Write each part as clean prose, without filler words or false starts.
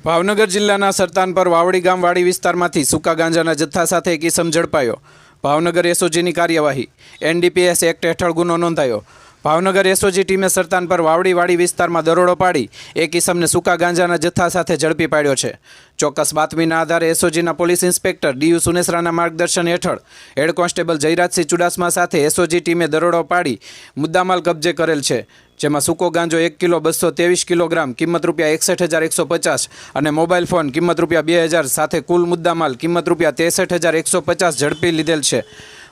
ભાવનગર જિલ્લાના સરતાનપર વાવડી ગામ વાડી વિસ્તારમાંથી સૂકા ગાંજાના જથ્થા સાથે એક ઇસમ ઝડપાયો। ભાવનગર એસઓજીની કાર્યવાહી। એનડીપીએસ એક્ટ હેઠળ ગુનો નોંધાયો। ભાવનગર એસઓજી ટીમે સરતાનપર વાવડી વાડી વિસ્તારમાં દરોડો પાડી એક ઇસમને સૂકા ગાંજાના જથ્થા સાથે ઝડપી પાડ્યો છે। ચોક્કસ બાતમીના આધારે એસઓજીના પોલીસ ઇન્સ્પેક્ટર ડીયુ સુનેસરાના માર્ગદર્શન હેઠળ હેડ કોન્સ્ટેબલ જયરાજસિંહ ચુડાસમા સાથે એસઓજી ટીમે દરોડો પાડી મુદ્દામાલ કબજે કરેલ છે, જેમાં સૂકો ગાંજો 1 કિલો 223 કિલોગ્રામ કિંમત ₹61,150 અને મોબાઈલ ફોન કિંમત ₹2,000 સાથે કુલ મુદ્દામાલ કિંમત ₹63,150 ઝડપી લીધેલ છે।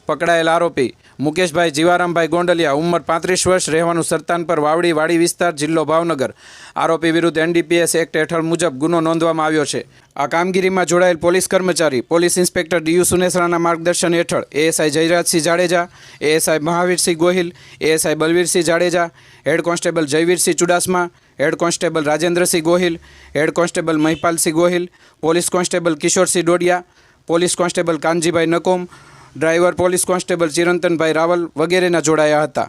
પકડાયેલ આરોપી મુકેશભાઈ જીવારામભાઈ ગોંડલિયા, ઉંમર 35 વર્ષ, રહેવાનું સરતાનપર વાવડી વાડી વિસ્તાર, જિલ્લો ભાવનગર। આરોપી વિરુદ્ધ એનડીપીએસ એક્ટ હેઠળ મુજબ ગુનો નોંધવામાં આવ્યો છે। આ કામગીરીમાં જોડાયેલ પોલીસ કર્મચારી પોલીસ ઇન્સ્પેક્ટર ડીયુ સુનેસરાના માર્ગદર્શન હેઠળ ASI Jayrajsinh Jadeja, ASI Mahavirsinh Gohil, ASI Balvirsinh Jadeja, head constable Jayvirsinh Chudasama, head constable Rajendrasinh Gohil, head constable Mahipalsinh Gohil, police constable Kishorsinh Dodiya, police constable Kanjibhai Nakom, driver police constable Chirantanbhai Raval વગેરેના જોડાયા હતા।